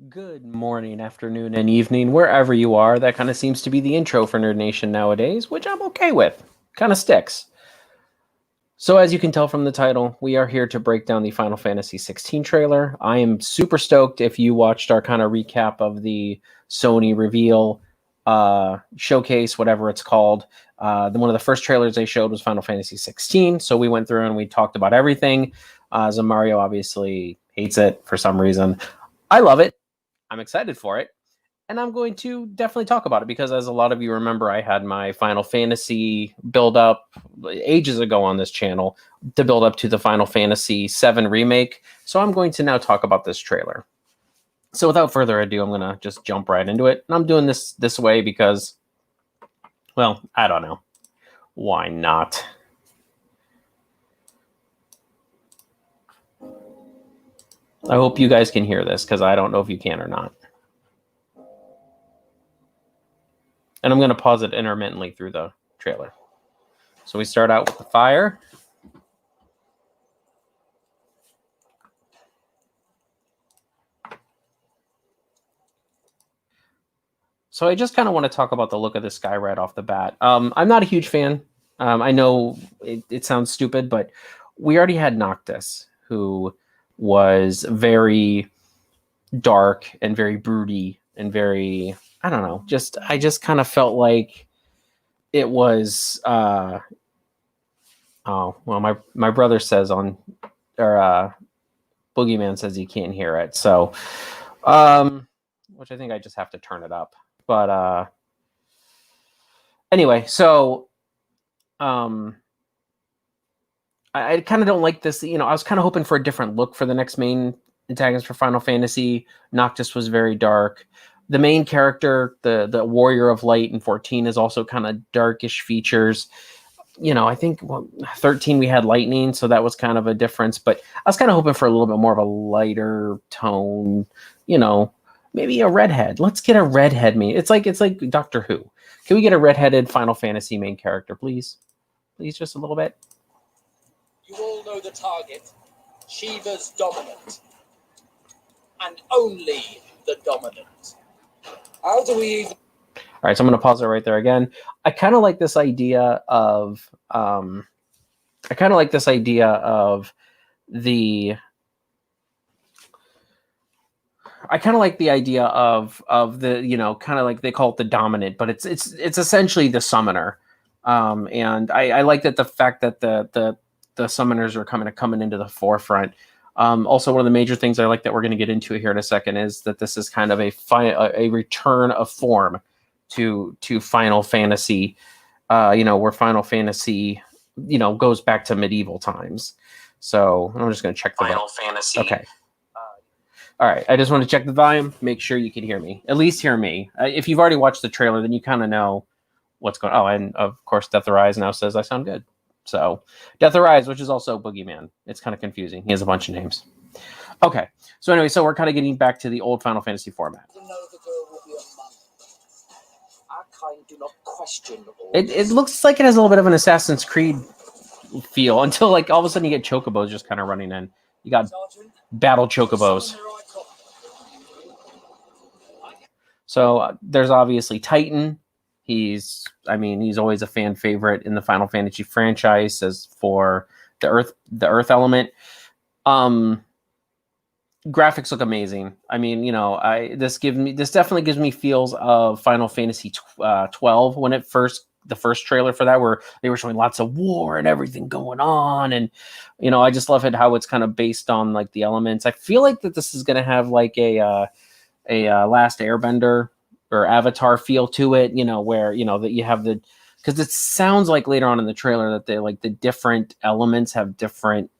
Good morning, afternoon, and evening, wherever you are. That kind of seems to be the intro for Nerd Nation nowadays, which I'm okay with. Kind of sticks. So, as you can tell from the title, we are here to break down the Final Fantasy XVI trailer. I am super stoked if you watched our kind of recap of the Sony reveal showcase, whatever it's called. One of the first trailers they showed was Final Fantasy XVI. So, we went through and we talked about everything. Zamario obviously hates it for some reason. I love it. I'm excited for it. And I'm going to definitely talk about it because, as a lot of you remember, I had my Final Fantasy build up ages ago on this channel to build up to the Final Fantasy VII remake. So I'm going to now talk about this trailer. So without further ado, I'm going to just jump right into it. And I'm doing this way because, well, I don't know. Why not? I hope you guys can hear this because I don't know if you can or not. And I'm going to pause it intermittently through the trailer. So we start out with the fire. So I just kind of want to talk about the look of this guy right off the bat. I'm not a huge fan. I know it sounds stupid, but we already had Noctis, who was very dark and very broody and very, I don't know, I just kind of felt like it was oh well, my brother says Boogeyman says he can't hear it, so which I think I just have to turn it up. But anyway, so I kind of don't like this. I was kind of hoping for a different look for the next main antagonist for Final Fantasy. Noctis was very dark. The main character, the Warrior of Light in 14, is also kind of darkish features. I think 13 we had lightning, so that was kind of a difference. But I was kind of hoping for a little bit more of a lighter tone. Maybe a redhead. Let's get a redhead main. It's like Doctor Who. Can we get a redheaded Final Fantasy main character, please? Please, just a little bit. You all know the target. Shiva's dominant. And only the dominant. How do we even... All right, so I'm going to pause it right there again. I kind of like this idea of the kind of like they call it the dominant, but it's essentially the summoner. And I like that the fact that the summoners are coming into the forefront. Also, one of the major things I like that we're going to get into here in a second is that this is kind of a return of form to Final Fantasy, where Final Fantasy, goes back to medieval times. So I'm just going to check the Final Fantasy. Okay. All right. I just want to check the volume, make sure you can hear me. At least hear me. If you've already watched the trailer, then you kind of know what's going on. Oh, and of course, Death Arise now says I sound good. So Death Arise, which is also Boogeyman. It's kind of confusing. He has a bunch of names. Okay. So anyway, so we're kind of getting back to the old Final Fantasy format. Do not question it looks like it has a little bit of an Assassin's Creed feel until like all of a sudden you get chocobos just kind of running in. You got battle chocobos. So there's obviously Titan. He's always a fan favorite in the Final Fantasy franchise as for the Earth element. Graphics look amazing. This definitely gives me feels of Final Fantasy 12 when the first trailer for that, where they were showing lots of war and everything going on, and I just love it how it's kind of based on like the elements. I feel like that this is going to have like a Last Airbender or Avatar feel to it, where that you have because it sounds like later on in the trailer that they like the different elements have different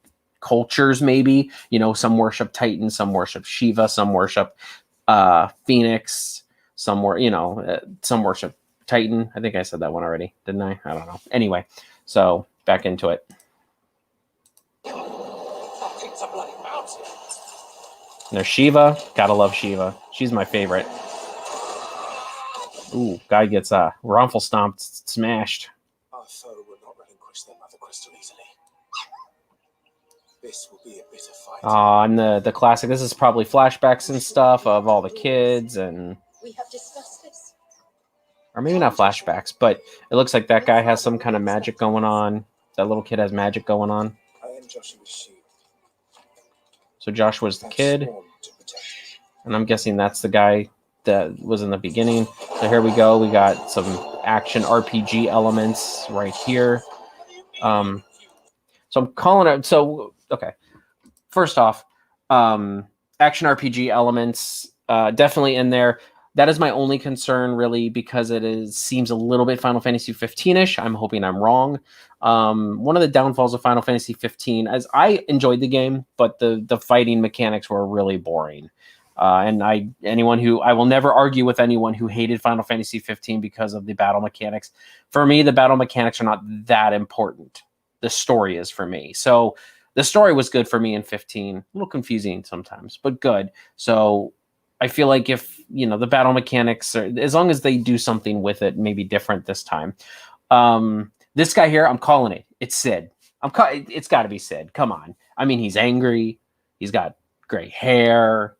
cultures. Maybe some worship Titan, some worship Shiva, some worship Phoenix, some worship Titan. I think I said that one already, didn't I? I don't know. Anyway, so back into it. There's Shiva. Gotta love Shiva. She's my favorite. Ooh, guy gets Raffle stomped, smashed. Our foe will not relinquish their mother crystal easily. This will be a bit of fight. And the classic. This is probably flashbacks and stuff of all the kids, and We have discussed this. or maybe not flashbacks, but it looks like that guy has some kind of magic going on. That little kid has magic going on. I am Joshua's shield. So Joshua's the I've kid, sworn to protect you. and I'm guessing that's the guy that was in the beginning. So here we go. We got some action RPG elements right here. So I'm calling it. So okay. First off, action RPG elements definitely in there. That is my only concern, really, because seems a little bit Final Fantasy 15-ish. I'm hoping I'm wrong. One of the downfalls of Final Fantasy 15, as I enjoyed the game, but the fighting mechanics were really boring. And I will never argue with anyone who hated Final Fantasy 15 because of the battle mechanics. For me, the battle mechanics are not that important. The story is for me. So the story was good for me in 15. A little confusing sometimes, but good. So I feel like if, the battle mechanics are, as long as they do something with it, maybe different this time. This guy here, I'm calling it. It's Sid. It's got to be Sid. Come on. I mean, he's angry. He's got gray hair.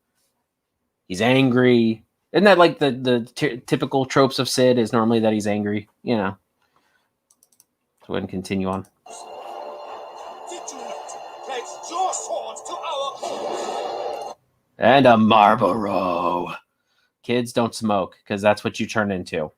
He's angry. Isn't that like the typical tropes of Sid is normally that he's angry? So go ahead and continue on. Did you not pledge your sword to our cause? And a Marlboro. Kids, don't smoke, because that's what you turn into.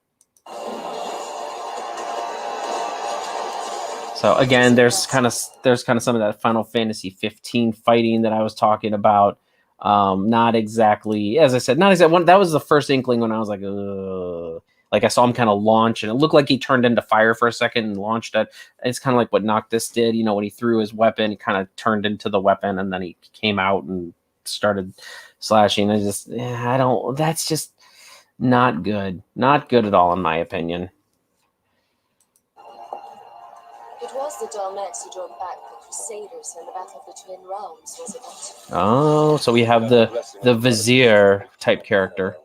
So again, there's kind of some of that Final Fantasy 15 fighting that I was talking about. Not exactly, as I said, not exactly. That was the first inkling when I was like, ugh. Like I saw him kind of launch, and it looked like he turned into fire for a second and launched it. It's kind of like what Noctis did, when he threw his weapon, he kind of turned into the weapon, and then he came out and started slashing. That's just not good. Not good at all, in my opinion. It was the Dalmets who drove back the Crusaders in the Battle of the Twin Realms, was it not? Oh, so we have the Vizier type character.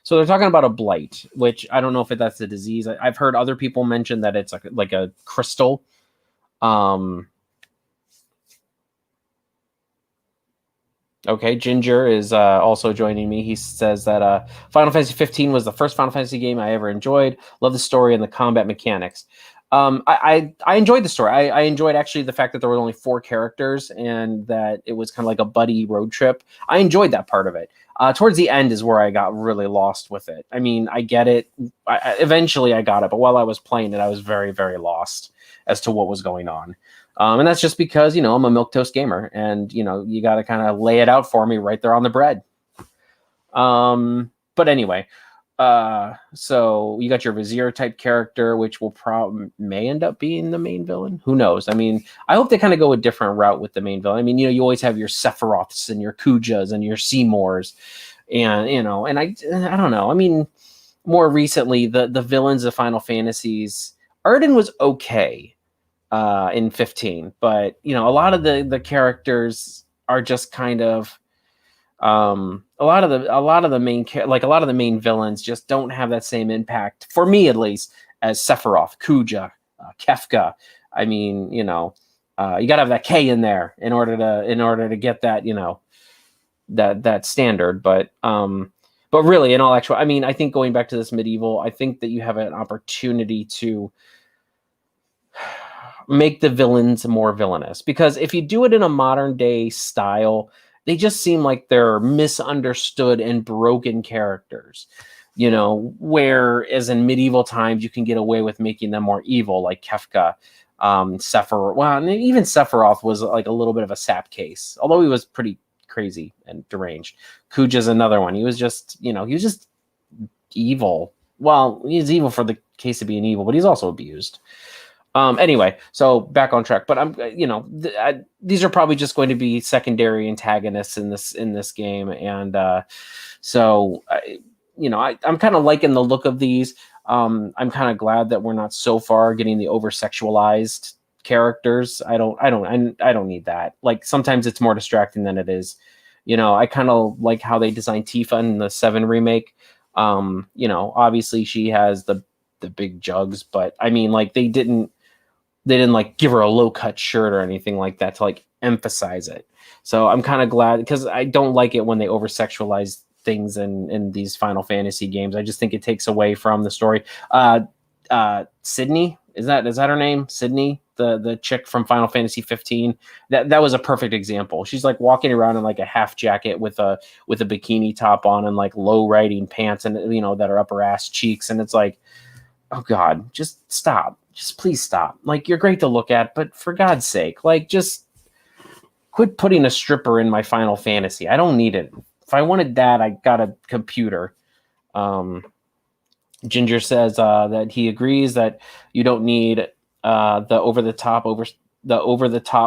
So they're talking about a blight, which I don't know if that's a disease. I've heard other people mention that it's like a crystal. Okay, Ginger is also joining me. He says that Final Fantasy 15 was the first Final Fantasy game I ever enjoyed. Love the story and the combat mechanics. I enjoyed the story. I enjoyed actually the fact that there were only 4 characters and that it was kind of like a buddy road trip. I enjoyed that part of it. Towards the end is where I got really lost with it. I mean, I get it. Eventually I got it, but while I was playing it, I was very, very lost as to what was going on. And that's just because, I'm a milquetoast gamer and, you got to kind of lay it out for me right there on the bread. But anyway, so you got your Vizier type character, which may end up being the main villain. Who knows? I mean, I hope they kind of go a different route with the main villain. I mean, you always have your Sephiroths and your Kujas and your Seymours and, and I don't know. I mean, more recently, the villains of Final Fantasies, Ardyn was okay. In 15, but a lot of the characters are just kind of a lot of the main villains just don't have that same impact for me, at least, as Sephiroth, Kuja, Kefka. I mean, you gotta have that K in there in order to get that that standard. But really, in all actual, I mean, I think going back to this medieval, I think that you have an opportunity to make the villains more villainous, because if you do it in a modern day style, they just seem like they're misunderstood and broken characters, whereas in medieval times you can get away with making them more evil, like Kefka, Sephiroth. Well, and even Sephiroth was like a little bit of a sap case, although he was pretty crazy and deranged. Kuja's another one. He was just evil. Well, he's evil for the case of being evil, but he's also abused. Anyway, so back on track, but I'm, these are probably just going to be secondary antagonists in this game. And, so, I'm kind of liking the look of these. I'm kind of glad that we're not so far getting the over sexualized characters. I don't need that. Like, sometimes it's more distracting than it is. I kind of like how they designed Tifa in the 7 remake. Obviously she has the big jugs, but I mean, like, they didn't they didn't like give her a low cut shirt or anything like that to like emphasize it. So I'm kind of glad, because I don't like it when they over sexualize things in these Final Fantasy games. I just think it takes away from the story. Sydney, is that her name? Sydney, the chick from Final Fantasy 15. That was a perfect example. She's like walking around in like a half jacket with a bikini top on and like low riding pants, and that are up her ass cheeks, and it's like, oh God, just stop. Just please stop. Like, you're great to look at, but for God's sake, like, just quit putting a stripper in my Final Fantasy. I don't need it. If I wanted that, I got a computer. Ginger says that he agrees that you don't need the over the top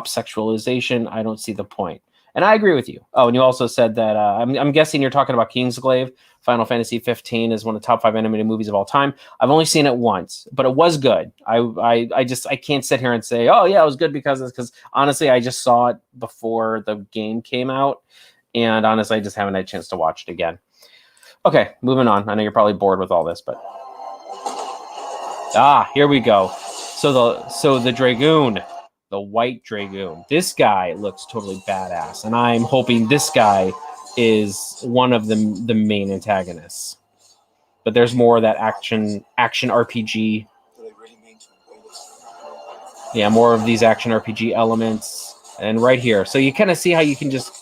sexualization. I don't see the point. And I agree with you. Oh, and you also said that I'm guessing you're talking about Kingsglaive. Final Fantasy 15 is one of the top 5 animated movies of all time. I've only seen it once, but it was good. I can't sit here and say, oh yeah, it was good because honestly, I just saw it before the game came out, and honestly, I just haven't had a chance to watch it again. Okay, moving on. I know you're probably bored with all this, but here we go. So the Dragoon. The White Dragoon. This guy looks totally badass, and I'm hoping this guy is one of the main antagonists. But there's more of that action RPG. Yeah, more of these action RPG elements. And right here. So you kind of see how you can just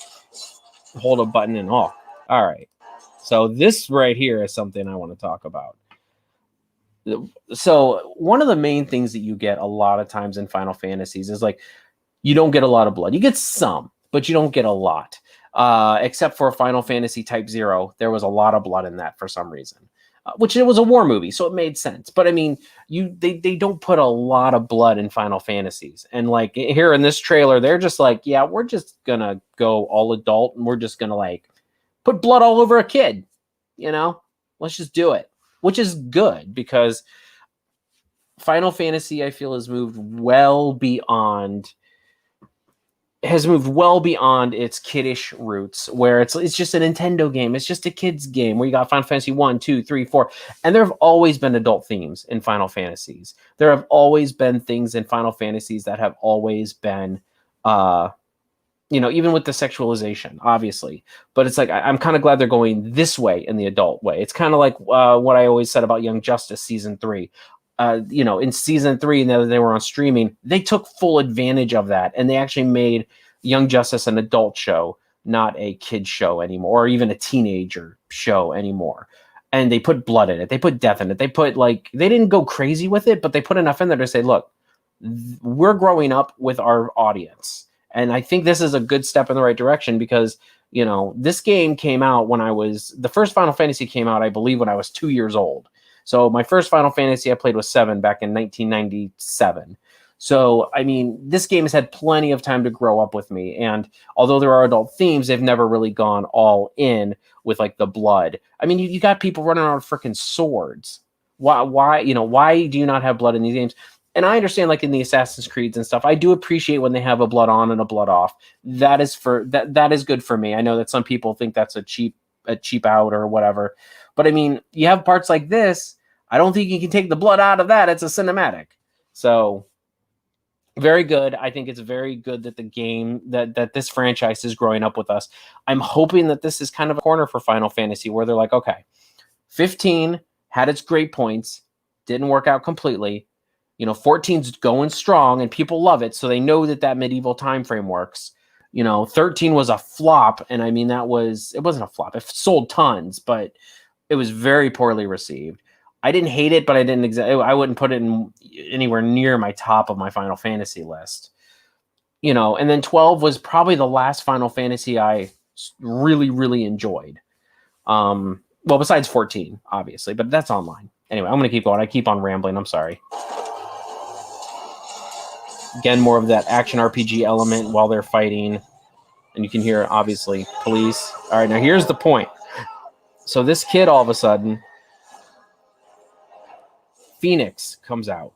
hold a button and all right. So this right here is something I want to talk about. So one of the main things that you get a lot of times in Final Fantasies is like, you don't get a lot of blood. You get some, but you don't get a lot. Except for Final Fantasy Type 0, there was a lot of blood in that for some reason. Which it was a war movie, so it made sense. But I mean, they don't put a lot of blood in Final Fantasies. And like here in this trailer, they're just like, yeah, we're just gonna go all adult, and we're just gonna like put blood all over a kid. Let's just do it. Which is good, because Final Fantasy, I feel, has moved well beyond its kiddish roots, where it's just a Nintendo game. It's just a kid's game where you got Final Fantasy 1, 2, 3, 4. And there have always been adult themes in Final Fantasies. There have always been things in Final Fantasies that have always been, even with the sexualization, obviously. But it's like, I'm kind of glad they're going this way in the adult way. It's kind of like what I always said about Young Justice Season 3. In Season 3, now that they were on streaming, they took full advantage of that. And they actually made Young Justice an adult show, not a kid show anymore, or even a teenager show anymore. And they put blood in it. They put death in it. They put they didn't go crazy with it, but they put enough in there to say, look, we're growing up with our audience. And I think this is a good step in the right direction, because, this game came out the first Final Fantasy came out, I believe, when I was 2 years old. So my first Final Fantasy I played was 7 back in 1997. So, I mean, this game has had plenty of time to grow up with me. And although there are adult themes, they've never really gone all in with like the blood. I mean, you got people running around with freaking swords. Why do you not have blood in these games? And I understand, like in the Assassin's Creeds and stuff, I do appreciate when they have a blood on and a blood off. That is good for me. I know that some people think that's a cheap out or whatever. But I mean, you have parts like this. I don't think you can take the blood out of that. It's a cinematic. So very good. I think it's very good that the game, that this franchise is growing up with us. I'm hoping that this is kind of a corner for Final Fantasy, where they're like, okay, 15 had its great points, didn't work out completely. 14's going strong and people love it, so they know that medieval time frame works. 13 was a flop, and I mean, it wasn't a flop. It sold tons, but it was very poorly received. I didn't hate it, but I wouldn't put it anywhere near my top of my Final Fantasy list. And then 12 was probably the last Final Fantasy I really, really enjoyed. Well, besides 14, obviously, but that's online. Anyway, I'm going to keep going. I keep on rambling. I'm sorry. Again, more of that action RPG element while they're fighting. And you can hear, obviously, police. All right, now here's the point. So this kid, all of a sudden, Phoenix comes out.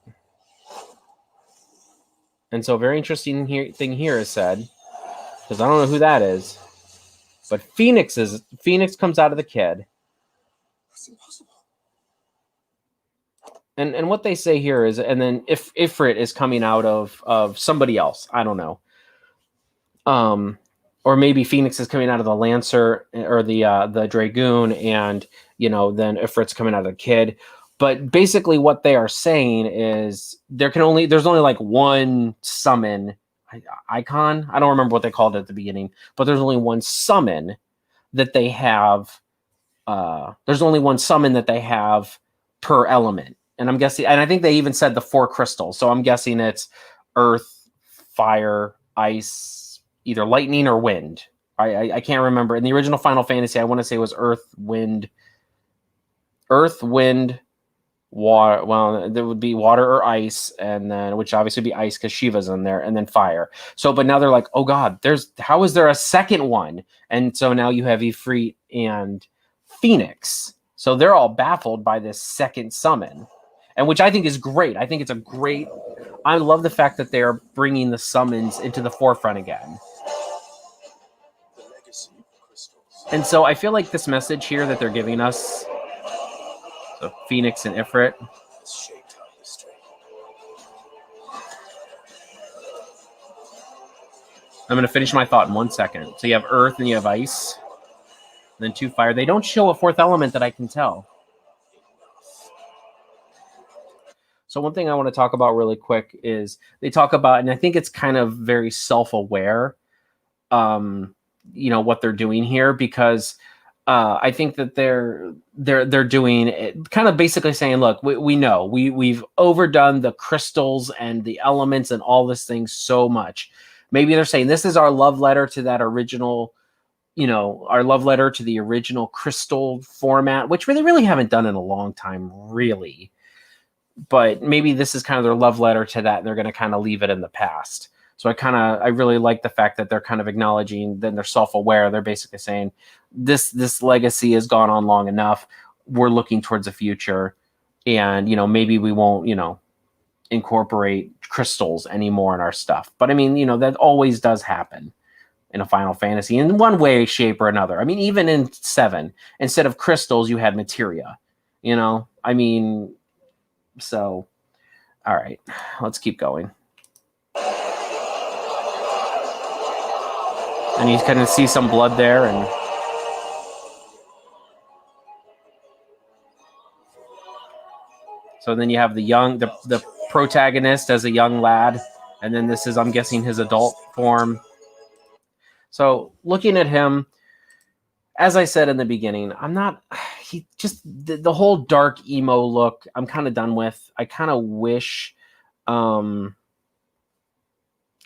And so a very interesting thing here is said, because I don't know who that is, but Phoenix comes out of the kid. That's impossible. And what they say here is, and then if Ifrit is coming out of somebody else, I don't know. Or maybe Phoenix is coming out of the Lancer or the Dragoon, and then Ifrit's coming out of the Kid. But basically, what they are saying is there's only like one summon icon. I don't remember what they called it at the beginning, but there's only one summon that they have. There's only one summon that they have per element, and I'm guessing, and I think they even said the 4 crystals. So I'm guessing it's Earth, Fire, Ice, either lightning or wind. I can't remember. In the original Final Fantasy, I want to say it was Earth, wind, water. Well, there would be water or ice, and then which obviously would be ice because Shiva's in there, and then fire. So, but now they're like, oh god, how is there a second one? And so now you have Ifrit and Phoenix. So they're all baffled by this second summon, and which I think is great. I think it's a great. I love the fact that they are bringing the summons into the forefront again. And so I feel like this message here that they're giving us, so Phoenix and Ifrit, I'm going to finish my thought in 1 second. So you have Earth and you have Ice, and then 2 Fire. They don't show a 4th element that I can tell. So one thing I want to talk about really quick is they talk about, and I think it's kind of very self-aware, what they're doing here, because I think that they're doing it, kind of basically saying, look, we know we've overdone the crystals and the elements and all this thing so much. Maybe they're saying this is our love letter to that original, our love letter to the original crystal format, which they really haven't done in a long time, really. But maybe this is kind of their love letter to that, and they're going to kind of leave it in the past. So I really like the fact that they're kind of acknowledging that they're self-aware. They're basically saying this legacy has gone on long enough. We're looking towards the future, and maybe we won't incorporate crystals anymore in our stuff. But I mean, that always does happen in a Final Fantasy in one way, shape, or another. I mean, even in 7, instead of crystals, you had materia. I mean, so all right, let's keep going. And you kind of see some blood there, and so then you have the protagonist as a young lad, and then this is, I'm guessing, his adult form. So looking at him, as I said in the beginning, the whole dark emo look, I'm kind of done with. I kind of wish,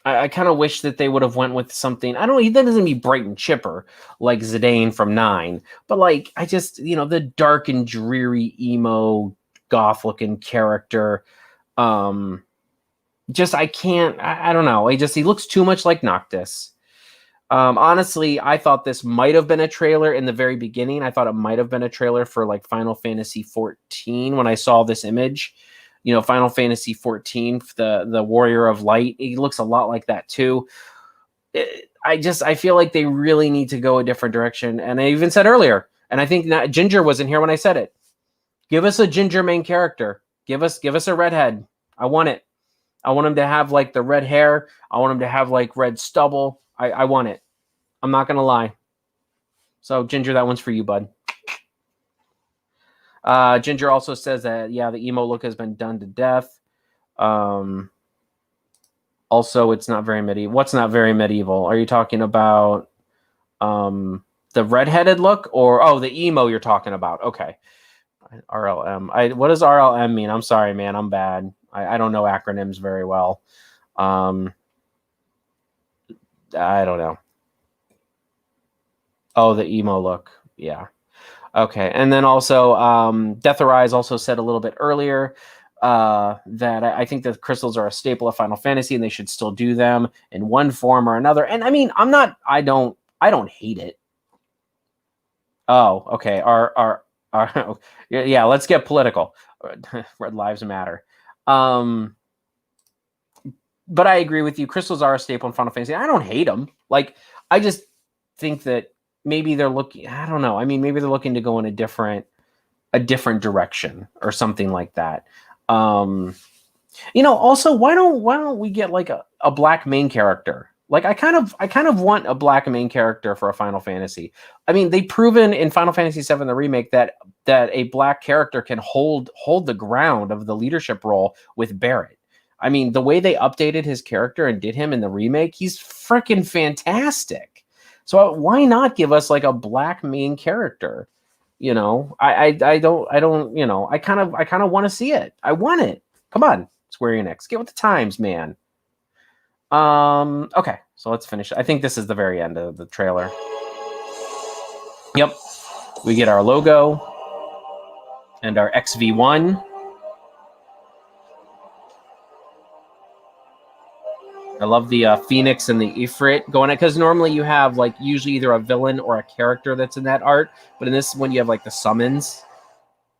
I kind of wish that they would have went with something. I don't know. He doesn't be bright and chipper like Zidane from 9, but like I just the dark and dreary emo goth looking character. Just I can't. I don't know. He looks too much like Noctis. Honestly, I thought this might have been a trailer in the very beginning. I thought it might have been a trailer for like Final Fantasy XIV when I saw this image. Final Fantasy XIV, the Warrior of Light, he looks a lot like that too. I feel like they really need to go a different direction. And I even said earlier, and I think Ginger wasn't here when I said it. Give us a Ginger main character. Give us a redhead. I want it. I want him to have like the red hair. I want him to have like red stubble. I want it. I'm not gonna lie. So Ginger, that one's for you, bud. Ginger also says that, the emo look has been done to death. Also, it's not very medieval. What's not very medieval? Are you talking about the redheaded look, or the emo you're talking about? Okay. RLM. What does RLM mean? I'm sorry, man. I'm bad. I don't know acronyms very well. I don't know. Oh, the emo look. Yeah. Okay. And then also, Death Arise also said a little bit earlier that I think that crystals are a staple of Final Fantasy and they should still do them in one form or another. And I mean, I don't hate it. Oh, okay. Yeah, let's get political. Red Lives Matter. But I agree with you. Crystals are a staple in Final Fantasy. I don't hate them. Like, I just think that maybe they're looking, I don't know. I mean, maybe they're looking to go in a different direction or something like that. Also, why don't we get like a black main character? Like I kind of want a black main character for a Final Fantasy. I mean, they've proven in Final Fantasy VII the remake that a black character can hold the ground of the leadership role with Barrett. I mean, the way they updated his character and did him in the remake, he's freaking fantastic. So why not give us like a black main character? I kind of want to see it. I want it. Come on, Square Enix, get with the times, man. Okay, so let's finish. I think this is the very end of the trailer. Yep, we get our logo and our XV1. I love the Phoenix and the Ifrit going on, because normally you have like usually either a villain or a character that's in that art, but in this one you have like the summons.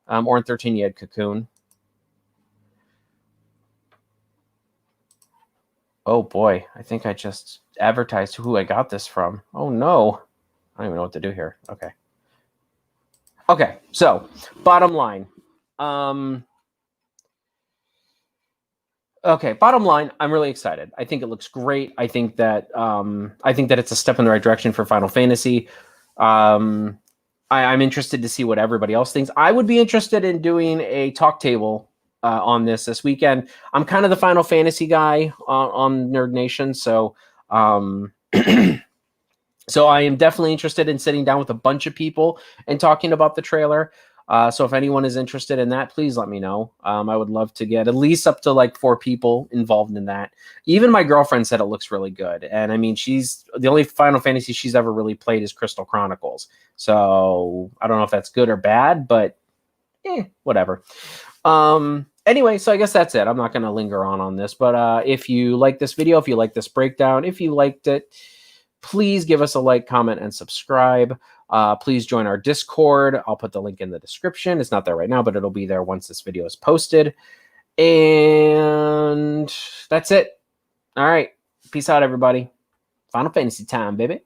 Or in 13 you had Cocoon. Oh boy, I think I just advertised who I got this from. Oh no, I don't even know what to do here. Okay, so bottom line. Bottom line, I'm really excited. I think it looks great. I think that it's a step in the right direction for Final Fantasy. I'm interested to see what everybody else thinks. I would be interested in doing a talk table on this weekend. I'm kind of the Final Fantasy guy on Nerd Nation, so so I am definitely interested in sitting down with a bunch of people and talking about the trailer. So if anyone is interested in that, please let me know. I would love to get at least up to like 4 people involved in that. Even my girlfriend said it looks really good. And I mean, she's the only Final Fantasy she's ever really played is Crystal Chronicles. So I don't know if that's good or bad, but whatever. Anyway, so I guess that's it. I'm not going to linger on this, but if you like this video, if you like this breakdown, if you liked it, please give us a like, comment, and subscribe. Please join our Discord. I'll put the link in the description. It's not there right now, but it'll be there once this video is posted. And that's it. All right. Peace out, everybody. Final Fantasy time, baby.